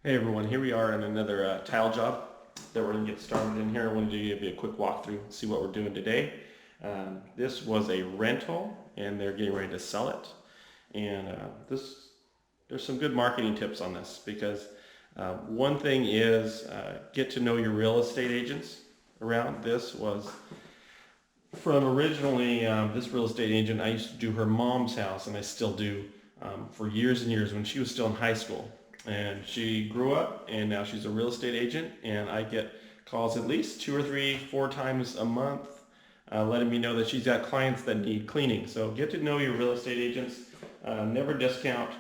Hey everyone, here we are in another tile job that we're going to get started in here. I wanted to give you a quick walkthrough, see what we're doing today. This was a rental and they're getting ready to sell it. And there's some good marketing tips on this because one thing is get to know your real estate agents around. This was from originally this real estate agent. I used to do her mom's house and I still do for years and years when she was still in high school. And she grew up and now she's a real estate agent, and I get calls at least 2 or 3, 4 times a month letting me know that she's got clients that need cleaning. So get to know your real estate agents. Never discount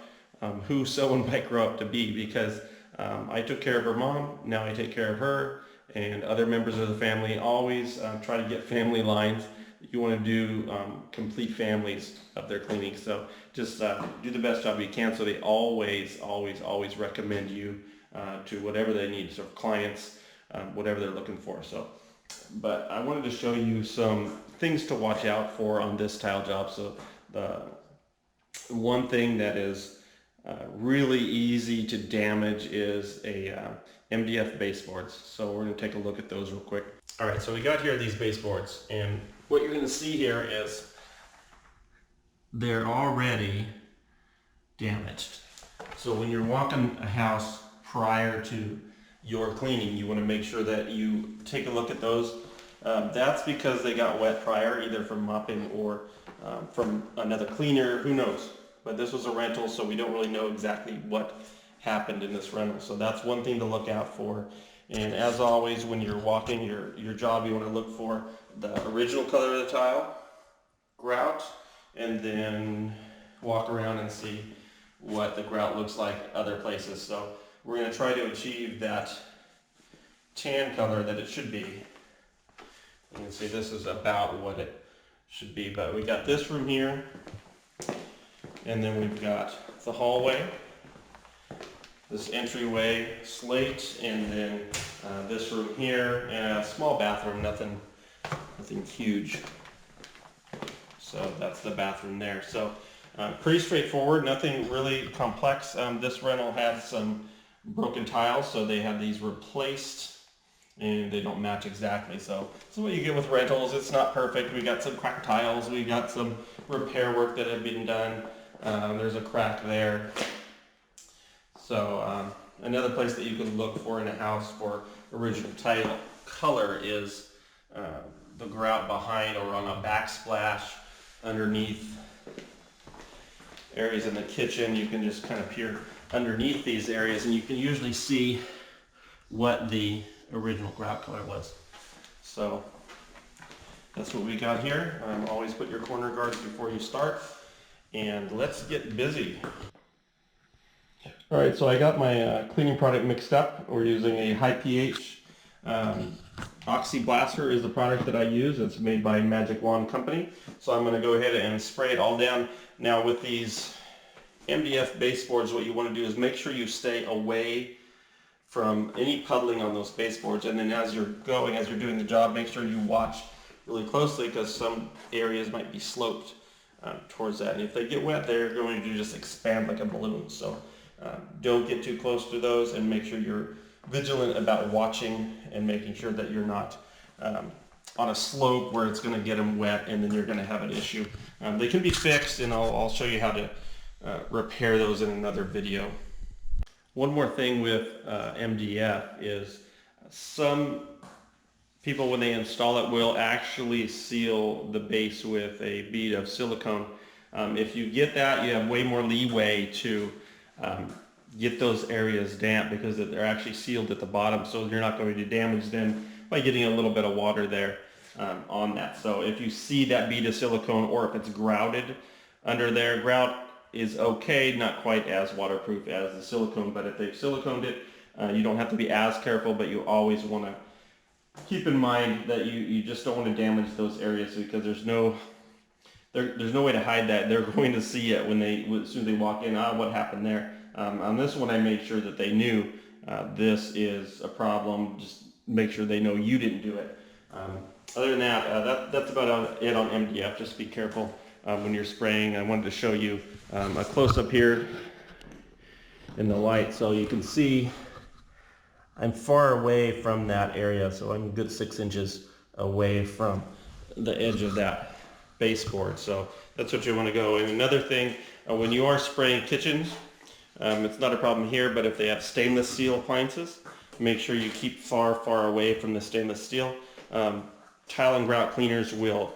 who someone might grow up to be, because I took care of her mom, now I take care of her and other members of the family. Always try to get family lines. You want to do complete families of their cleaning. So just do the best job you can, so they always recommend you to whatever they need. So clients, whatever they're looking for. So, but I wanted to show you some things to watch out for on this tile job. So the one thing that is really easy to damage is a MDF baseboards. So we're going to take a look at those real quick. All right, so we got here these baseboards, and what you're going to see here is they're already damaged. So when you're walking a house prior to your cleaning, you want to make sure that you take a look at those. That's because they got wet prior, either from mopping or from another cleaner, who knows. But this was a rental, so we don't really know exactly what happened in this rental. So that's one thing to look out for. And as always, when you're walking your job, you want to look for the original color of the tile, grout, and then walk around and see what the grout looks like other places. So we're going to try to achieve that tan color that it should be. You can see this is about what it should be, but we got this room here, and then we've got the hallway, this entryway, slate, and then this room here, and a small bathroom, nothing huge. So that's the bathroom there. So pretty straightforward, nothing really complex. This rental had some broken tiles, so they had these replaced, and they don't match exactly. So this is what you get with rentals. It's not perfect. We got some cracked tiles. We got some repair work that had been done. There's a crack there. So another place that you can look for in a house for original tile color is the grout behind or on a backsplash underneath areas in the kitchen. You can just kind of peer underneath these areas and you can usually see what the original grout color was. So that's what we got here. Always put your corner guards before you start, and let's get busy. All right, so I got my cleaning product mixed up. We're using a high pH. Oxy Blaster is the product that I use. It's made by Magic Wand Company. So I'm going to go ahead and spray it all down. Now with these MDF baseboards, what you want to do is make sure you stay away from any puddling on those baseboards. And then as you're doing the job, make sure you watch really closely, because some areas might be sloped towards that. And if they get wet, they're going to just expand like a balloon. So don't get too close to those, and make sure you're vigilant about watching and making sure that you're not on a slope where it's going to get them wet and then you're going to have an issue. They can be fixed, and I'll show you how to repair those in another video. One more thing with MDF is some people, when they install it, will actually seal the base with a bead of silicone. If you get that, you have way more leeway to get those areas damp, because they're actually sealed at the bottom, so you're not going to damage them by getting a little bit of water there on that. So if you see that bead of silicone, or if it's grouted under there, grout is okay, not quite as waterproof as the silicone, but if they've siliconed it, you don't have to be as careful, but you always want to keep in mind that you just don't want to damage those areas, because there's no way to hide that. They're going to see it as soon as they walk in. What happened there? On this one, I made sure that they knew this is a problem. Just make sure they know you didn't do it. Other than that, that's about it on MDF. Just be careful when you're spraying. I wanted to show you a close-up here in the light, so you can see I'm far away from that area, so I'm a good 6 inches away from the edge of that baseboard. So that's what you want to go. And another thing, when you are spraying kitchens, it's not a problem here, but if they have stainless steel appliances, make sure you keep far, far away from the stainless steel. Tile and grout cleaners will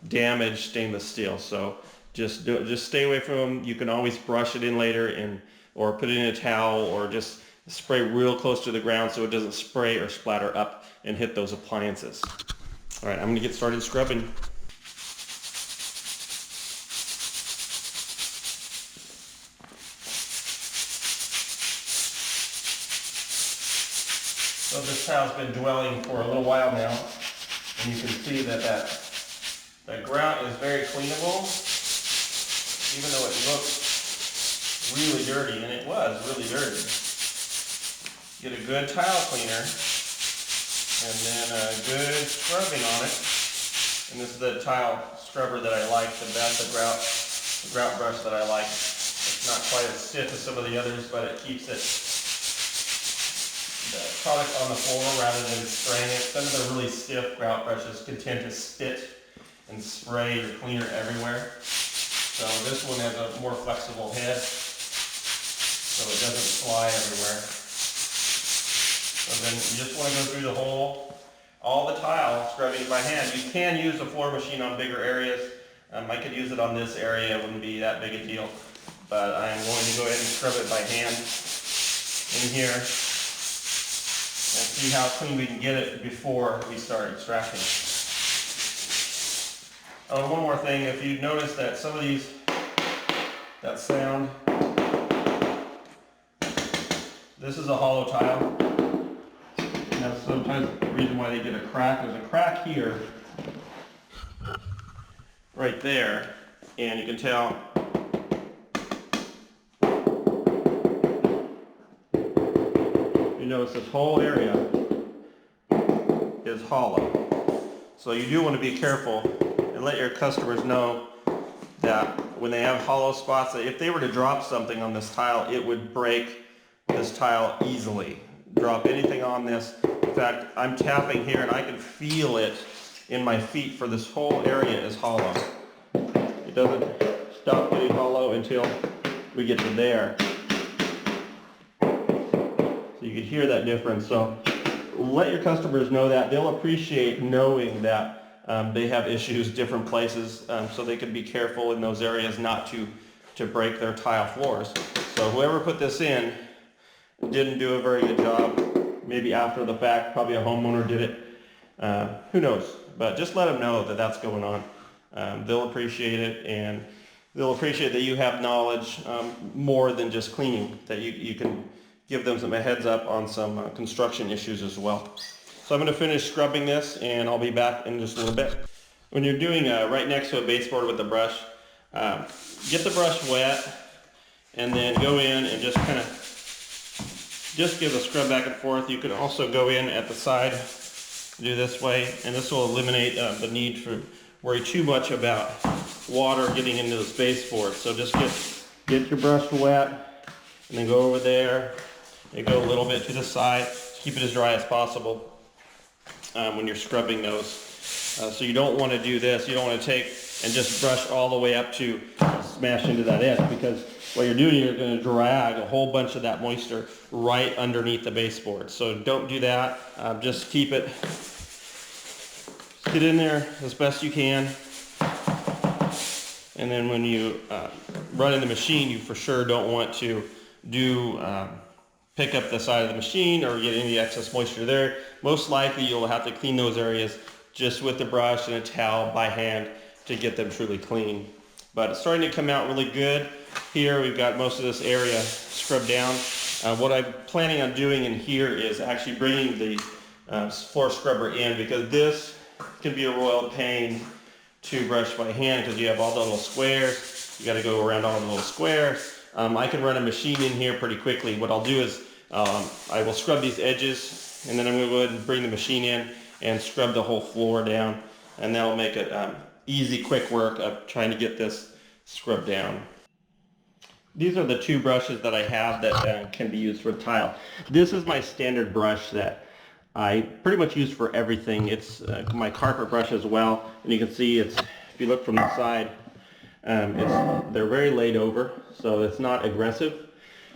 damage stainless steel, so just stay away from them. You can always brush it in later, or put it in a towel, or just spray real close to the ground so it doesn't spray or splatter up and hit those appliances. All right, I'm gonna get started scrubbing. So this tile's been dwelling for a little while now, and you can see that that grout is very cleanable, even though it looks really dirty, and it was really dirty. Get a good tile cleaner, and then a good scrubbing on it. And this is the tile scrubber that I like the best, the grout brush that I like. It's not quite as stiff as some of the others, but it keeps the product on the floor rather than spraying it. Some of the really stiff grout brushes can tend to spit and spray your cleaner everywhere. So this one has a more flexible head, so it doesn't fly everywhere. So then you just want to go through all the tile, scrubbing it by hand. You can use a floor machine on bigger areas. I could use it on this area, it wouldn't be that big a deal. But I'm going to go ahead and scrub it by hand in here and see how clean we can get it before we start extracting. Oh, one more thing, if you notice that some of these, that sound, this is a hollow tile. Now sometimes the reason why they get a crack, there's a crack here, right there, and you can tell you notice this whole area is hollow. So you do want to be careful and let your customers know that when they have hollow spots, that if they were to drop something on this tile, it would break this tile easily. Drop anything on this. In fact, I'm tapping here and I can feel it in my feet, for this whole area is hollow. It doesn't stop getting hollow until we get to there. So you can hear that difference. So let your customers know that. They'll appreciate knowing that they have issues different places, so they can be careful in those areas not to break their tile floors. So whoever put this in didn't do a very good job. Maybe after the fact, probably a homeowner did it. Who knows? But just let them know that that's going on. They'll appreciate it, and they'll appreciate that you have knowledge more than just cleaning, that you can give them some heads up on some construction issues as well. So I'm going to finish scrubbing this, and I'll be back in just a little bit. When you're doing right next to a baseboard with the brush, get the brush wet, and then go in and just kind of give a scrub back and forth. You can also go in at the side, do this way, and this will eliminate the need to worry too much about water getting into this baseboard. So just get your brush wet, and then go over there, and go a little bit to the side. Keep it as dry as possible when you're scrubbing those. So you don't want to do this. You don't want to take and just brush all the way up to smash into that edge, because what you're doing, you're going to drag a whole bunch of that moisture right underneath the baseboard. So don't do that. Just keep it, get in there as best you can. And then when you run in the machine, you for sure don't want to pick up the side of the machine or get any excess moisture there. Most likely you'll have to clean those areas just with the brush and a towel by hand to get them truly clean. But it's starting to come out really good. Here we've got most of this area scrubbed down. What I'm planning on doing in here is actually bringing the floor scrubber in, because this can be a royal pain to brush by hand, because you have all the little squares. You got to go around all the little squares. I can run a machine in here pretty quickly. What I'll do is I will scrub these edges, and then I'm going to go ahead and bring the machine in and scrub the whole floor down, and that'll make it easy, quick work of trying to get this scrubbed down. these are the two brushes that I have that can be used for tile. This is my standard brush that I pretty much use for everything. It's my carpet brush as well, and you can see it's, if you look from the side, they're very laid over, so it's not aggressive,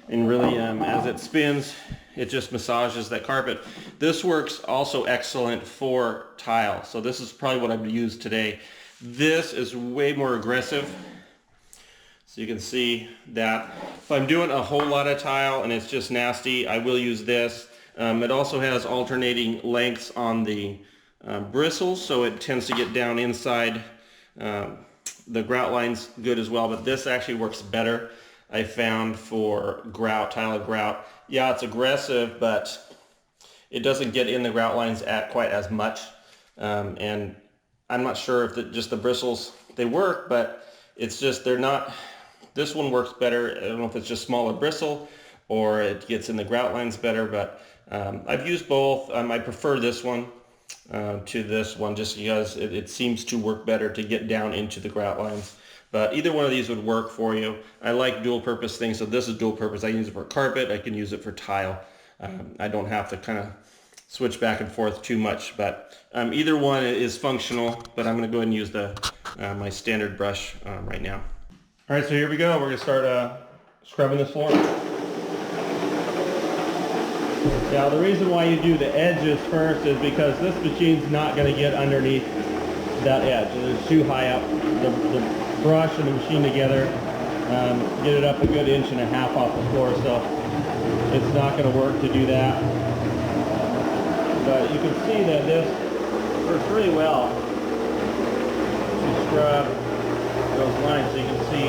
and really as it spins, it just massages that carpet. This works also excellent for tile, so this is probably what I've used today. This is way more aggressive, so you can see that if I'm doing a whole lot of tile and it's just nasty, I will use this. It also has alternating lengths on the bristles, so it tends to get down inside the grout lines good as well, but this actually works better, I found, for grout, tile grout. Yeah, it's aggressive, but it doesn't get in the grout lines at quite as much, and I'm not sure if just the bristles, they work, but it's just, they're not, this one works better. I don't know if it's just smaller bristle or it gets in the grout lines better, but I've used both. I prefer this one to this one just because it seems to work better to get down into the grout lines. But either one of these would work for you. I like dual purpose things, so this is dual purpose. I can use it for carpet, I can use it for tile. I don't have to kind of switch back and forth too much, but either one is functional, but I'm going to go ahead and use my standard brush right now. All right, so here we go. We're going to start scrubbing this floor. Now the reason why you do the edges first is because this machine's not going to get underneath that edge. It's too high up. The brush and the machine together get it up a good 1.5 inches off the floor, so it's not going to work to do that. But you can see that this works really well to scrub those lines, so you can see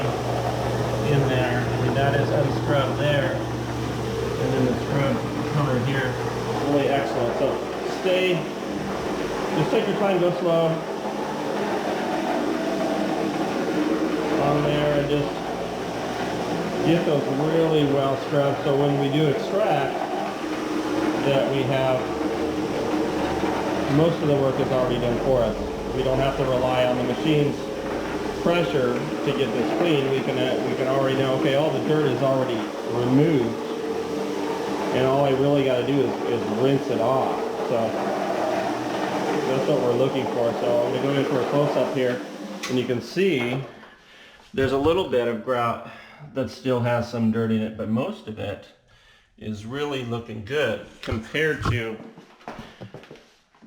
in there, and that is unscrubbed there, and then the scrub color here, really excellent. So just take your time, go slow on there, and just get those really well scrubbed, so when we do extract, that we have most of the work is already done for us. We don't have to rely on the machine's pressure to get this clean. We can already know, okay, all the dirt is already removed, and all I really got to do is rinse it off. So that's what we're looking for. So I'm going to go in for a close-up here, and you can see there's a little bit of grout that still has some dirt in it, but most of it is really looking good compared to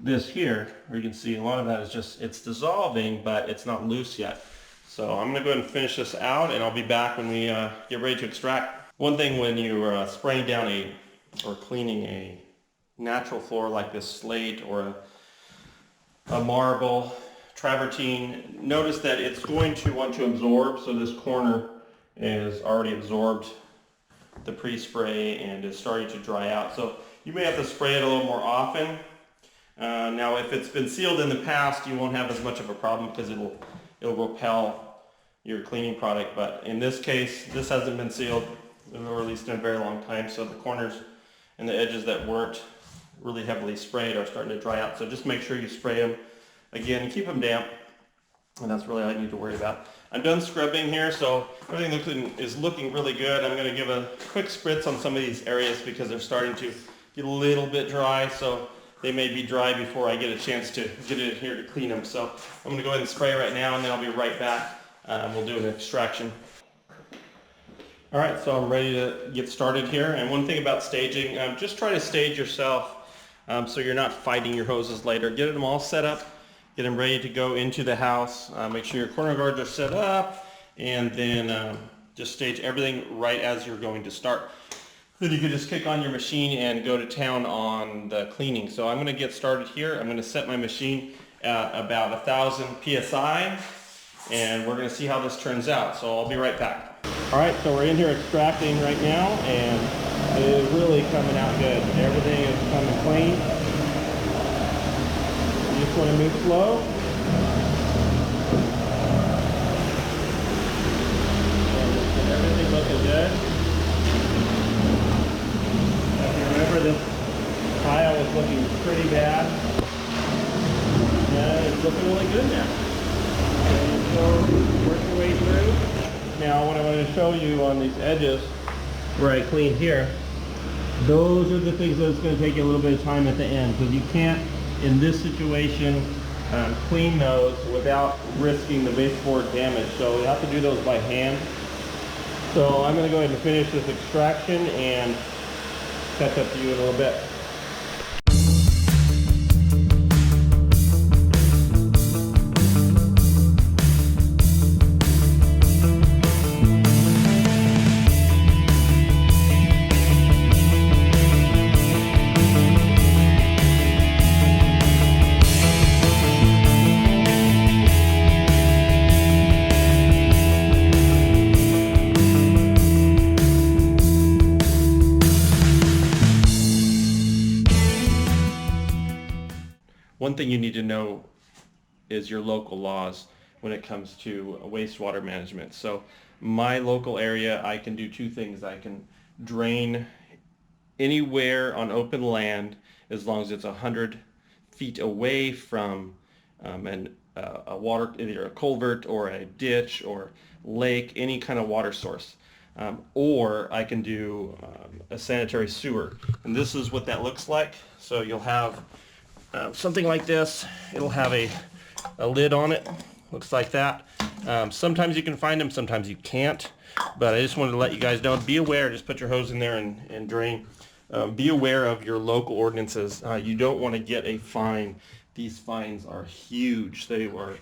this here, where you can see a lot of that is just, it's dissolving, but it's not loose yet. So I'm going to go ahead and finish this out, and I'll be back when we get ready to extract. One thing when you're spraying down or cleaning a natural floor like this slate or a marble, travertine, notice that it's going to want to absorb, so this corner is already absorbed the pre-spray and is starting to dry out. So you may have to spray it a little more often. Now if it's been sealed in the past, you won't have as much of a problem because it'll repel your cleaning product, but in this case, this hasn't been sealed, or at least in a very long time, so the corners and the edges that weren't really heavily sprayed are starting to dry out. So just make sure you spray them again and keep them damp, and that's really all you need to worry about. I'm done scrubbing here, so everything is looking really good. I'm going to give a quick spritz on some of these areas because they're starting to get a little bit dry, so they may be dry before I get a chance to get in here to clean them. So I'm going to go ahead and spray right now, and then I'll be right back. We'll do an extraction. All right, so I'm ready to get started here. And one thing about staging, just try to stage yourself so you're not fighting your hoses later. Get them all set up, get them ready to go into the house. Make sure your corner guards are set up, and then just stage everything right as you're going to start. Then you can just kick on your machine and go to town on the cleaning. So I'm going to get started here. I'm going to set my machine at about 1,000 PSI, and we're going to see how this turns out. So I'll be right back. All right, so we're in here extracting right now, and it is really coming out good. Everything is coming clean. You just want to move slow. And everything looking good. Remember, this tile was looking pretty bad. Yeah, it's looking really good now. And so work your way through. now, what I want to show you on these edges where I clean here, those are the things that it's going to take you a little bit of time at the end, because you can't, in this situation, clean those without risking the baseboard damage. So you have to do those by hand. So I'm going to go ahead and finish this extraction and catch up to you in a little bit. One thing you need to know is your local laws when it comes to wastewater management. So my local area, I can do two things. I can drain anywhere on open land as long as it's 100 feet away from a water, either a culvert or a ditch or lake, any kind of water source. Or I can do a sanitary sewer. And this is what that looks like. So you'll have something like this. It'll have a lid on it. Looks like that. Sometimes you can find them, sometimes you can't. But I just wanted to let you guys know, be aware, just put your hose in there and drain. Be aware of your local ordinances. You don't want to get a fine. These fines are huge. They were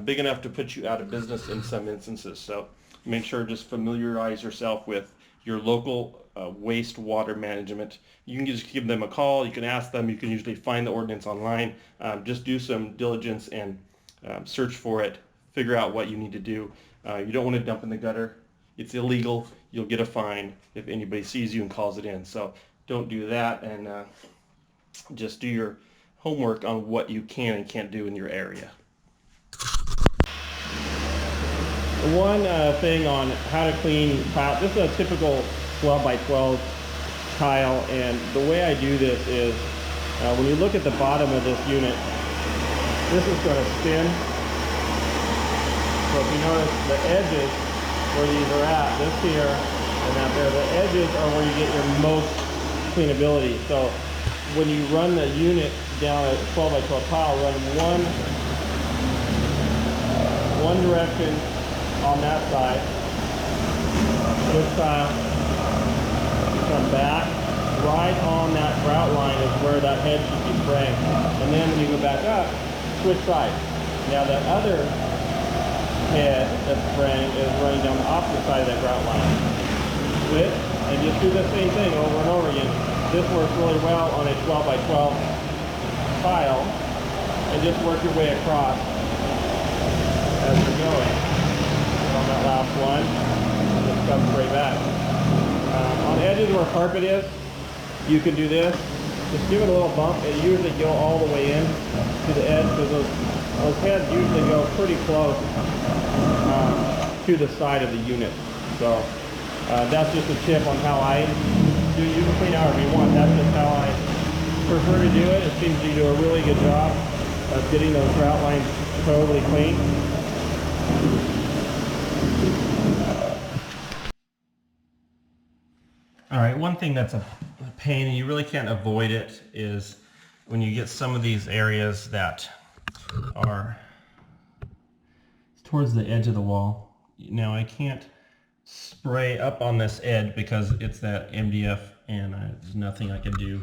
big enough to put you out of business in some instances. So make sure just familiarize yourself with your local wastewater management. You can just give them a call. You can ask them. You can usually find the ordinance online. Just do some diligence and search for it. Figure out what you need to do. You don't want to dump in the gutter. It's illegal. You'll get a fine if anybody sees you and calls it in. So don't do that, and just do your homework on what you can and can't do in your area. One thing on how to clean tile. This is a typical 12 by 12 tile, and the way I do this is when you look at the bottom of this unit, this is going to spin. So if you notice the edges where these are at, this here and that there, the edges are where you get your most cleanability. So when you run the unit down a 12 by 12 tile, run one direction on that side. This tile, come back. Right on that grout line is where that head should be spraying. And then when you go back up, switch sides. Now the other head that's spraying is running down the opposite side of that grout line. Switch, and just do the same thing over and over again. This works really well on a 12 by 12 tile, and just work your way across as you're going. On that last one, just come straight back. On edges where carpet is, you can do this. Just give it a little bump. It usually go all the way in to the edge, because those heads usually go pretty close to the side of the unit. So that's just a tip on how I do. You can clean however you want. That's just how I prefer to do it. It seems you do a really good job of getting those grout lines totally clean. All right, one thing that's a pain, and you really can't avoid it, is when you get some of these areas that are towards the edge of the wall. Now I can't spray up on this edge because it's that MDF, and there's nothing I can do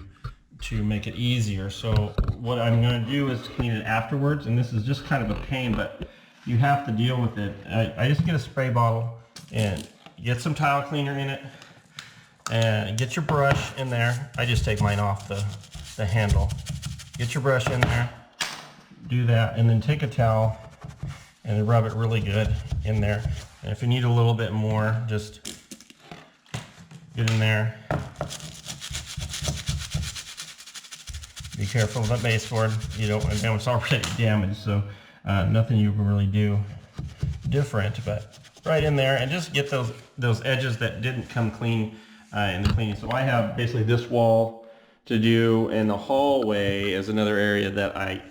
to make it easier. So what I'm going to do is clean it afterwards, and this is just kind of a pain, but you have to deal with it. I just get a spray bottle and get some tile cleaner in it, and get your brush in there. I just take mine off the handle. Get your brush in there, do that, and then take a towel and rub it really good in there. And if you need a little bit more, just get in there. Be careful of that baseboard. You don't, it's already damaged, so nothing you can really do different, but right in there, and just get those edges that didn't come clean in the cleaning. So I have basically this wall to do, and the hallway is another area that I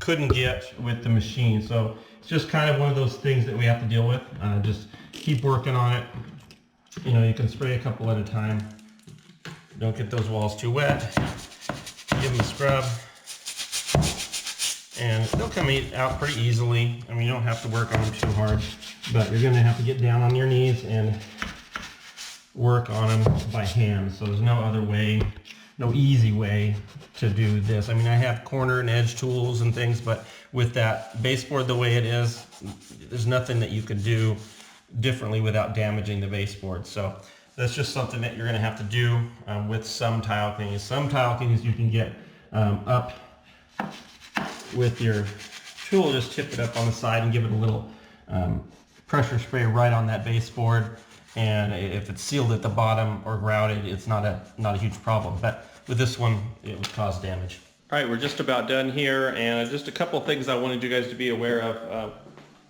couldn't get with the machine. So it's just kind of one of those things that we have to deal with. Just keep working on it. You know, you can spray a couple at a time. Don't get those walls too wet. Give them a scrub. And they'll come out pretty easily. I mean, you don't have to work on them too hard, but you're gonna have to get down on your knees and work on them by hand. So there's no other way, no easy way to do this. I mean, I have corner and edge tools and things, but with that baseboard the way it is, there's nothing that you could do differently without damaging the baseboard. So that's just something that you're gonna have to do with some tile cleanings. Some tile cleanings you can get up with your tool, just tip it up on the side and give it a little pressure spray right on that baseboard. And if it's sealed at the bottom or grouted, it's not a huge problem. But with this one, it would cause damage. All right, we're just about done here, and just a couple of things I wanted you guys to be aware of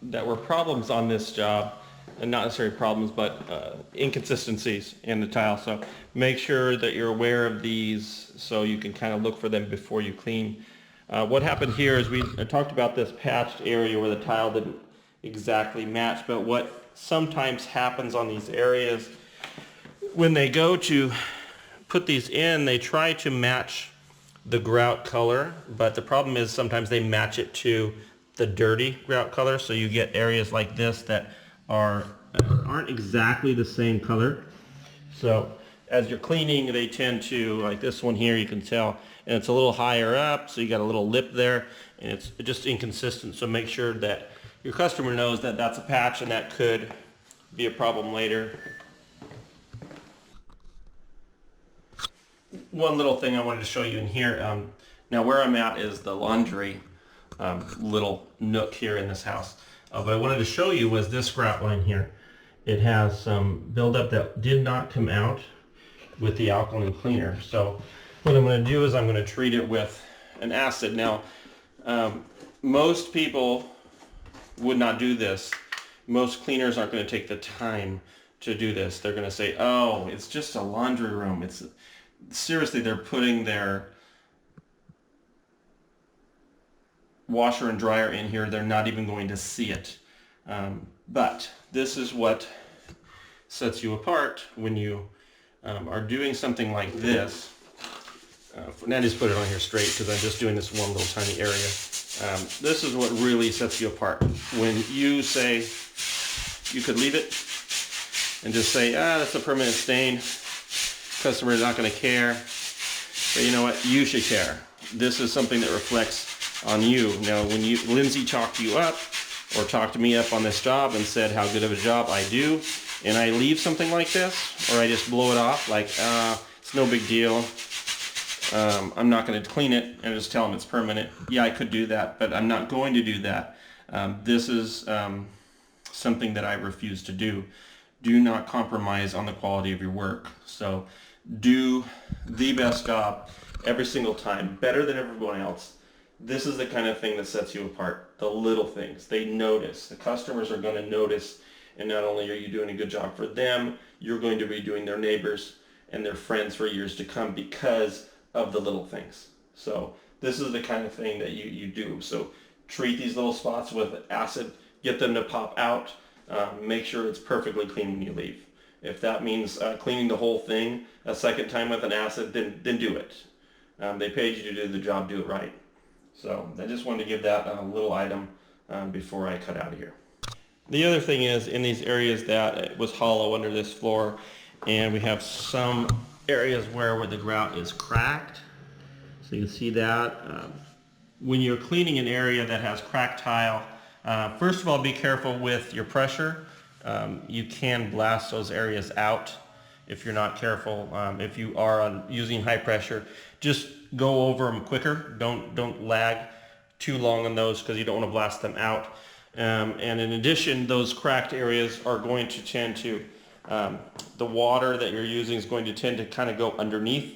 that were problems on this job, and not necessarily problems, but inconsistencies in the tile. So make sure that you're aware of these so you can kind of look for them before you clean. What happened here is we talked about this patched area where the tile didn't exactly match, but what sometimes happens on these areas, when they go to put these in, they try to match the grout color, but the problem is sometimes they match it to the dirty grout color, so you get areas like this that aren't exactly the same color. So as you're cleaning, they tend to, like this one here, you can tell, and it's a little higher up, so you got a little lip there, and it's just inconsistent. So make sure that your customer knows that that's a patch and that could be a problem later. One little thing I wanted to show you in here, now where I'm at is the laundry little nook here in this house. But I wanted to show you was this grout line here. It has some buildup that did not come out with the alkaline cleaner. So what I'm going to do is I'm going to treat it with an acid. Now, most people would not do this. Most cleaners aren't going to take the time to do this. They're going to say, oh, it's just a laundry room. It's seriously, they're putting their washer and dryer in here. They're not even going to see it. But this is what sets you apart when you are doing something like this. Now just put it on here straight because I'm just doing this one little tiny area. This is what really sets you apart. When you say, you could leave it and just say, that's a permanent stain. Customer is not going to care. But you know what? You should care. This is something that reflects on you. Now, when Lindsay chalked you up or talked me up on this job and said how good of a job I do, and I leave something like this, or I just blow it off like, it's no big deal. I'm not going to clean it and just tell them it's permanent. Yeah, I could do that, but I'm not going to do that. This is something that I refuse to do. Do not compromise on the quality of your work. So do the best job every single time, better than everyone else. This is the kind of thing that sets you apart. The little things. They notice. The customers are going to notice, and not only are you doing a good job for them, you're going to be doing their neighbors and their friends for years to come because of the little things. So this is the kind of thing that you do. So treat these little spots with acid, get them to pop out, make sure it's perfectly clean when you leave. If that means cleaning the whole thing a second time with an acid, then do it. They paid you to do the job, do it right. So I just wanted to give that little item before I cut out of here. The other thing is in these areas that it was hollow under this floor, and we have some areas where the grout is cracked. So you can see that. When you're cleaning an area that has cracked tile, first of all, be careful with your pressure. You can blast those areas out if you're not careful. If you are using high pressure, just go over them quicker. Don't lag too long on those because you don't want to blast them out. And in addition, those cracked areas are going to tend to, the water that you're using is going to tend to kind of go underneath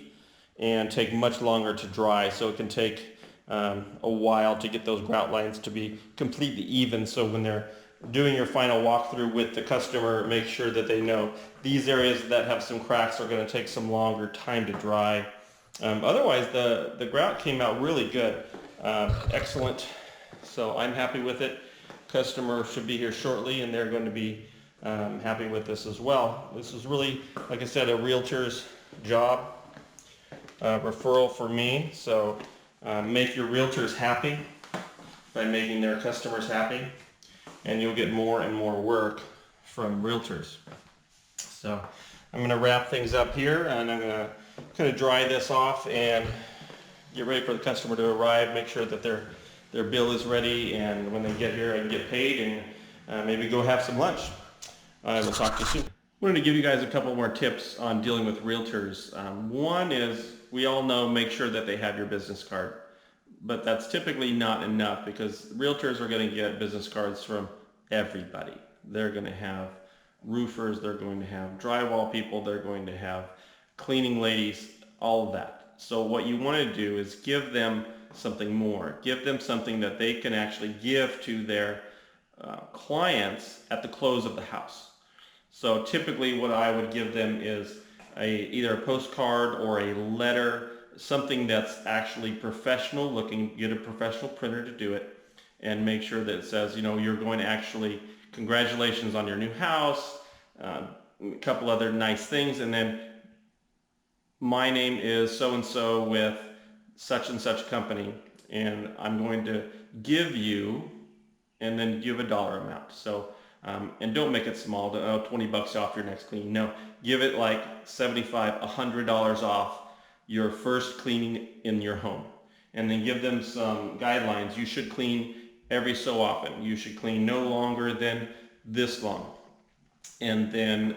and take much longer to dry. So it can take a while to get those grout lines to be completely even. So when they're doing your final walkthrough with the customer, make sure that they know these areas that have some cracks are going to take some longer time to dry. Otherwise, the grout came out really good. Excellent So I'm happy with it. Customer should be here shortly, and they're going to be happy with this as well. This is really, like I said, a realtor's job, referral for me. So make your realtors happy by making their customers happy, and you'll get more and more work from realtors. So I'm going to wrap things up here, and I'm going to kind of dry this off and get ready for the customer to arrive, make sure that their bill is ready, and when they get here I can get paid and maybe go have some lunch. I will talk to you soon. I wanted to give you guys a couple more tips on dealing with realtors. One is, we all know, make sure that they have your business card. But that's typically not enough, because realtors are going to get business cards from everybody. They're going to have roofers, they're going to have drywall people, they're going to have cleaning ladies, all of that. So what you want to do is give them something more. Give them something that they can actually give to their clients at the close of the house. So typically what I would give them is either a postcard or a letter, something that's actually professional looking. Get a professional printer to do it, and make sure that it says, you know, you're going to actually, congratulations on your new house, a couple other nice things, and then my name is so-and-so with such and such company, and I'm going to give you, and then give a dollar amount. So, and don't make it small, $20 off your next cleaning. No, give it like $75, $100 off your first cleaning in your home. And then give them some guidelines. You should clean every so often. You should clean no longer than this long. And then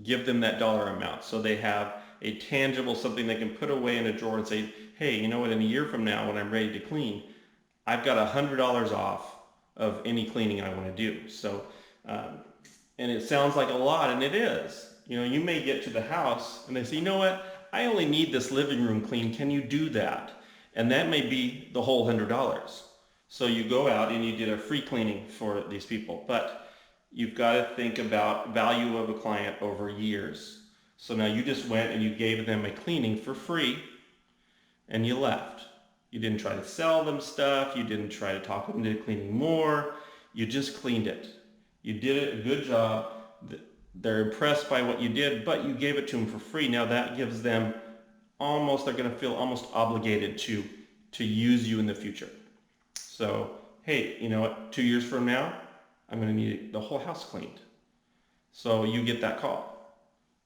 give them that dollar amount, so they have a tangible, something they can put away in a drawer and say, hey, you know what, in a year from now when I'm ready to clean, I've got $100 off of any cleaning I want to do. So, and it sounds like a lot, and it is. You know, you may get to the house and they say, you know what, I only need this living room clean. Can you do that? And that may be the whole $100. So you go out and you did a free cleaning for these people. But you've got to think about value of a client over years. So now you just went and you gave them a cleaning for free, and you left. You didn't try to sell them stuff. You didn't try to talk them into cleaning more. You just cleaned it. You did it, a good job. They're impressed by what you did, but you gave it to them for free. Now that gives them almost, they're going to feel almost obligated to use you in the future. So, hey, you know what, 2 years from now, I'm going to need the whole house cleaned. So you get that call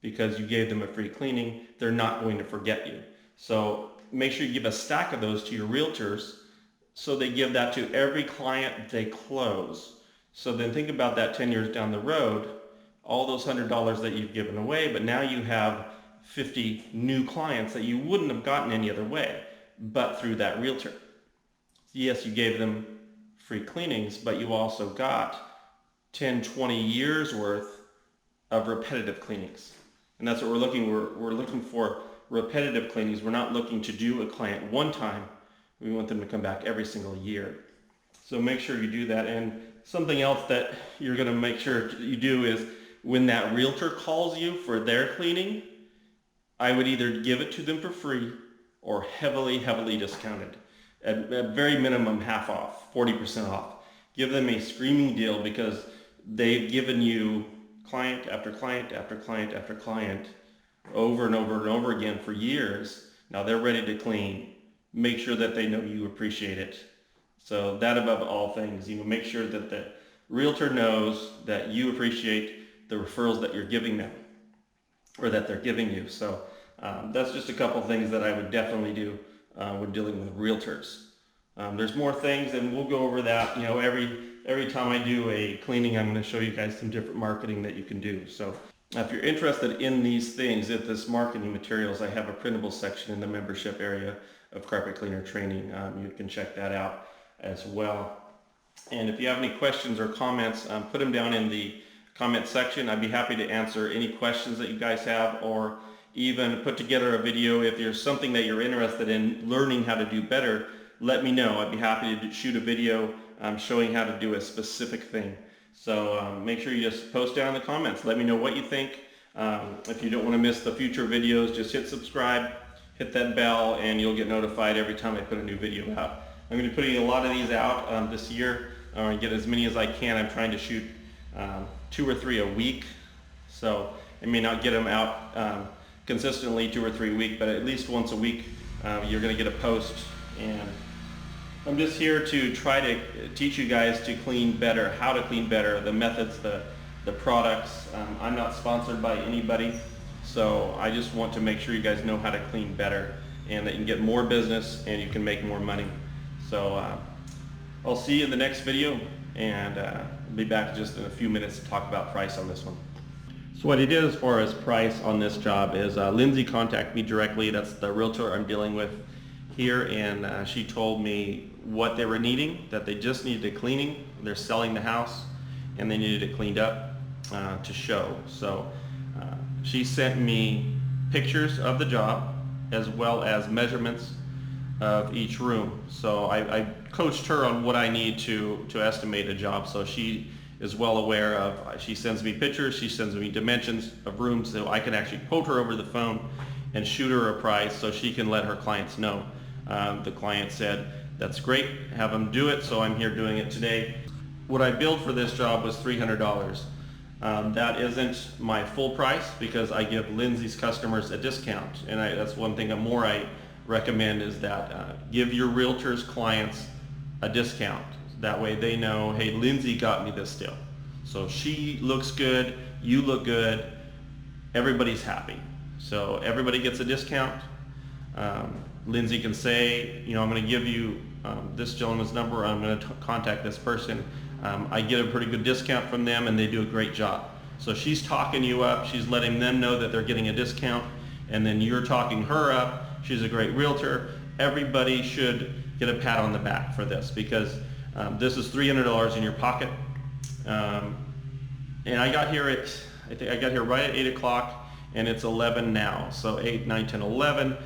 because you gave them a free cleaning. They're not going to forget you. So make sure you give a stack of those to your realtors, so they give that to every client they close. So then think about that 10 years down the road, all those $100 that you've given away, but now you have 50 new clients that you wouldn't have gotten any other way but through that realtor. Yes, you gave them free cleanings, but you also got 10, 20 years worth of repetitive cleanings. And that's what we're looking for, repetitive cleanings. We're not looking to do a client one time. We want them to come back every single year. So make sure you do that. And something else that you're going to make sure you do is, when that realtor calls you for their cleaning, I would either give it to them for free or heavily, heavily discounted. At very minimum, half off, 40% off. Give them a screaming deal, because they've given you client after client after client after client over and over and over again for years. Now they're ready to clean. Make sure that they know you appreciate it. So that above all things, you know, make sure that the realtor knows that you appreciate the referrals that you're giving them, or that they're giving you. So that's just a couple things that I would definitely do when dealing with realtors. There's more things, and we'll go over that. You know, every time I do a cleaning, I'm going to show you guys some different marketing that you can do. So if you're interested in these things, if this marketing materials, I have a printable section in the membership area of Carpet Cleaner Training. You can check that out as well. And if you have any questions or comments, put them down in the comment section. I'd be happy to answer any questions that you guys have, or even put together a video. If there's something that you're interested in learning how to do better, let me know. I'd be happy to shoot a video showing how to do a specific thing. So make sure you just post down in the comments. Let me know what you think. If you don't want to miss the future videos, just hit subscribe, hit that bell, and you'll get notified every time I put a new video out. I'm going to be putting a lot of these out this year. I'm going to get as many as I can. I'm trying to shoot 2 or 3 a week. So I may not get them out consistently 2 or 3 a week, but at least once a week you're going to get a post. And I'm just here to try to teach you guys to clean better, how to clean better, the methods, the products. I'm not sponsored by anybody, so I just want to make sure you guys know how to clean better and that you can get more business and you can make more money. So I'll see you in the next video, and I'll be back just in a few minutes to talk about price on this one. So what I did as far as price on this job is Lindsay contacted me directly. That's the realtor I'm dealing with here, and she told me what they were needing, that they just needed a cleaning. They're selling the house and they needed it cleaned up to show. So she sent me pictures of the job as well as measurements of each room. So I coached her on what I need to estimate a job, so she is well aware of. She sends me pictures, she sends me dimensions of rooms, so I can actually quote her over the phone and shoot her a price so she can let her clients know. The client said, that's great, have them do it, so I'm here doing it today. What I billed for this job was $300. That isn't my full price because I give Lindsay's customers a discount, and that's one thing more I recommend is that give your realtor's clients a discount. That way they know, hey, Lindsay got me this deal. So she looks good, you look good, everybody's happy. So everybody gets a discount. Lindsay can say, you know, I'm going to give you this gentleman's number, I'm going to contact this person. I get a pretty good discount from them and they do a great job. So she's talking you up, she's letting them know that they're getting a discount, and then you're talking her up, she's a great realtor. Everybody should get a pat on the back for this because this is $300 in your pocket. And I got here I think I got here right at 8 o'clock and it's 11 now. So 8, 9, 10, 11,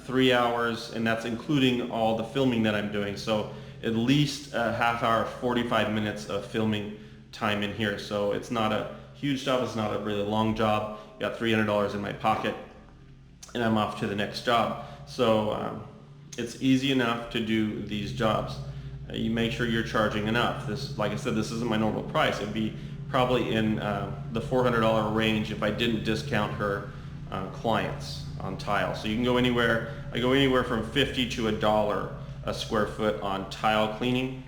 3 hours, and that's including all the filming that I'm doing. So at least a half hour, 45 minutes of filming time in here. So it's not a huge job, it's not a really long job. Got $300 in my pocket and I'm off to the next job. So it's easy enough to do these jobs. You make sure you're charging enough. This, like I said, this isn't my normal price. It'd be probably in the $400 range if I didn't discount her clients on tile. So you can go anywhere, I go anywhere from $50 to $1 a square foot on tile cleaning,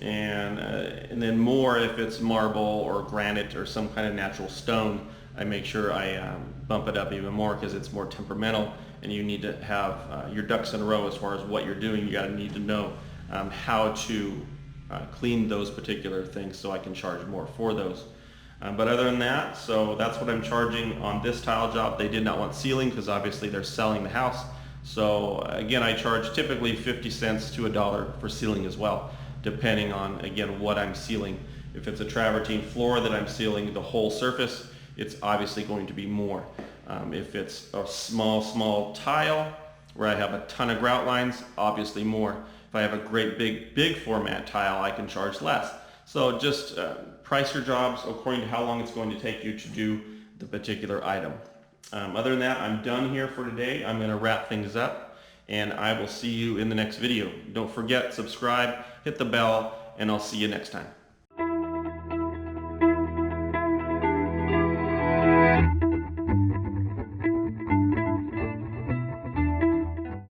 and then more if it's marble or granite or some kind of natural stone. I make sure I bump it up even more because it's more temperamental, and you need to have your ducks in a row as far as what you're doing. You need to know how to clean those particular things so I can charge more for those. But other than that, so that's what I'm charging on this tile job. They did not want ceiling because obviously they're selling the house. So again, I charge typically 50 cents to $1 for sealing as well, depending on, again, what I'm sealing. If it's a travertine floor that I'm sealing the whole surface, it's obviously going to be more. If it's a small tile where I have a ton of grout lines, obviously more. If I have a great big format tile, I can charge less. So just price your jobs according to how long it's going to take you to do the particular item. Other than that, I'm done here for today. I'm going to wrap things up, and I will see you in the next video. Don't forget, subscribe, hit the bell, and I'll see you next time.